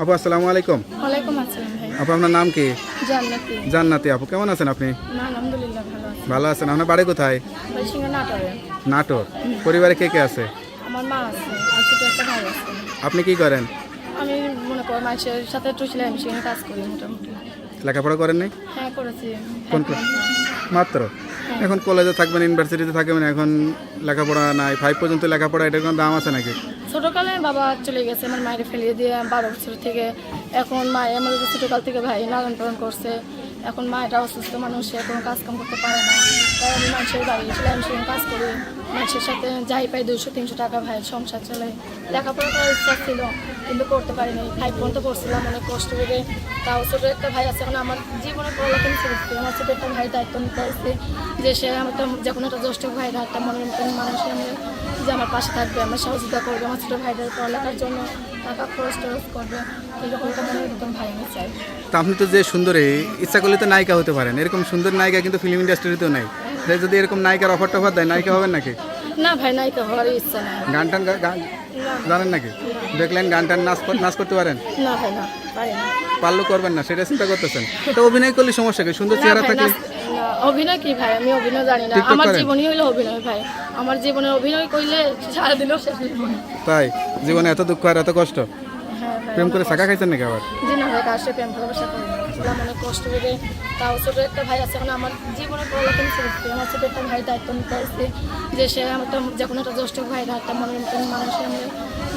আপু আসসালামু আলাইকুম। ওয়ালাইকুম আসসালাম ভাই। আপু আপনার নাম কি? জান্নাতি। জান্নাতি। আপু কেমন আছেন আপনি? না আলহামদুলিল্লাহ ভালো আছি। ভালো আছেন। আপনার বাড়ি কোথায়? বালসিংহ নাটোরে। নাটোর। পরিবারে কে কে আছে? আমার মা আছে আর ছোট একটা ভাই আছে। আপনি কি করেন? আমি মনে করি মানুষের সাথে একটু সেলাই মেশিনে কাজ করি মোটামুটি। লেখাপড়া করেন নাই? হ্যাঁ করেছি। কোন মাত্র? এখন কলেজে থাকবেন, ইউনিভার্সিটিতে থাকবেন, এখন লেখাপড়া নাই, 5 পর্যন্ত লেখাপড়া, এটার কোনো দাম আছে নাকি? ছোটকালে বাবা চলে গেছে আমার মায়ের ফেলিয়ে দিয়ে 12 বছর থেকে। এখন মা আমার ছোটকাল থেকে ভাই লালন পালন করছে। এখন মা এটা অসুস্থ মানুষ, কোনো কাজ কাম করতে পারে না। তাই আমি মানুষের বাড়ি সেলাই মেশিনে কাজ করি। মানুষের সাথে যাই পাই 200-300 টাকা ভাই সংসার চলে। লেখাপড়া করার ইচ্ছা ছিল কিন্তু করতে পারিনি। 5 পর্যন্ত পড়ছিলাম অনেক কষ্ট করে। তাও ছোটো একটা ভাই আছে, এখন আমার জীবনে পড়ালেখা নিতে আমার ছোটো একটা ভাই দায়িত্ব নিতে আসছে যে সে আমার তো যখন একটা জ্যেষ্ঠ ভাই একটা মনের মতন মানুষ আমি যে আমার পাশে থাকবে, আমার সহযোগিতা করবে, আমার ছোটো ভাইদের পড়ালেখার জন্য টাকা খরচ টরচ করবে, এরকম একটা মনের মতন ভাই আমি চাই। তা আপনি তো যে সুন্দরী, ইচ্ছা করলে তো নায়িকা হতে পারেন। এরকম সুন্দর নায়িকা কিন্তু ফিল্ম ইন্ডাস্ট্রিতেও নাই। তাই যদি এরকম নায়িকার অফার টফার দেয়, নায়িকা হবেন নাকি? না ভাই নায়িকা হওয়ার ইচ্ছা নাই। গান টান জানেন নাকি? দেখলেন গান টান নাচ করতে পারেন? না ভাই না পারি না। পারলেও করবেন না, সেটা চিন্তা করতেছেন। তো অভিনয় করলে সমস্যা কি? সুন্দর চেহারা না ভাই, থাকলে। না, অভিনয় কি ভাই, আমি অভিনয় জানি না। টিকটক আমার করেন? জীবনই হইলো অভিনয় ভাই। আমার জীবনে অভিনয় করলে সারাদিনও শেষ হইব না। তাই জীবনে এত দুঃখ আর এত কষ্ট? হ্যাঁ ভাই, প্রেম করে চাকা খাইছেন নাকি আবার? জি না ভাই, কার সাথে প্রেম ভালোবাসা করি না। বললাম অনেক কষ্ট করে। তাও ছোটো একটা ভাই আছে, এখন আমার জীবনে পড়ালেখা নিতে হচ্ছে। আমার ছোটো একটা ভাই দায়িত্ব নিতে আসছে যে সে আমার তো যখন একটা জ্যেষ্ঠ ভাই একটা মনের মতন মানুষ আমি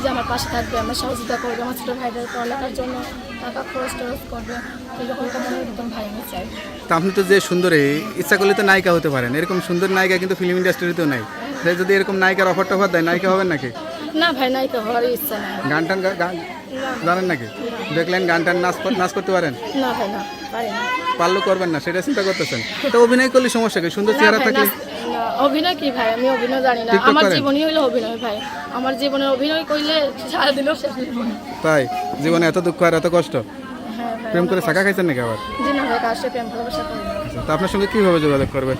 যে আমার পাশে থাকবে, আমার সহযোগিতা করবে, আমার ছোটো ভাইদের পড়ালেখার জন্য টাকা খরচ টরচ করবে, এরকম একটা মনের মতন ভাই আমি চাই। তা আপনি তো যে সুন্দরী, ইচ্ছা করলে তো নায়িকা হতে পারেন। এরকম সুন্দর নায়িকা কিন্তু ফিল্ম ইন্ডাস্ট্রিতেও নাই। তাই যদি এরকম নায়িকার অফার টফার দেয়, নায়িকা হবেন নাকি? না ভাই নায়িকা হওয়ার ইচ্ছা নাই। গান টান জানেন নাকি? দেখলেন গান টান নাচ করতে পারেন? না ভাই না পারি না। পারলেও করবেন না, সেটা চিন্তা করতেছেন। তো অভিনয় করলে সমস্যা কি? সুন্দর না চেহারা ভাই, থাকলে। না, অভিনয় কি ভাই, আমি অভিনয় জানি না। টিকটক আমার করেন? জীবনই হইলো অভিনয় ভাই। আমার জীবনে অভিনয় করলে সারাদিনও শেষ হইব না। তাই জীবনে এত দুঃখ আর এত কষ্ট? হ্যাঁ ভাই, প্রেম করে চাকা খাইছেন নাকি আবার? জি না ভাই, কার সাথে প্রেম ভালোবাসা করি না। তা আপনার সঙ্গে কীভাবে যোগাযোগ করবে?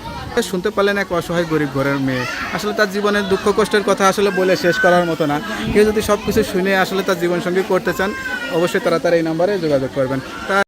শুনতে পারলেন এক অসহায় গরিব ঘরের মেয়ে, আসলে তার জীবনের দুঃখ কষ্টের কথা আসলে বলে শেষ করার মতো না। কেউ যদি সব কিছু শুনে আসলে তার জীবনসঙ্গী করতে চান, অবশ্যই তারা এই নাম্বারে যোগাযোগ করবেন। তা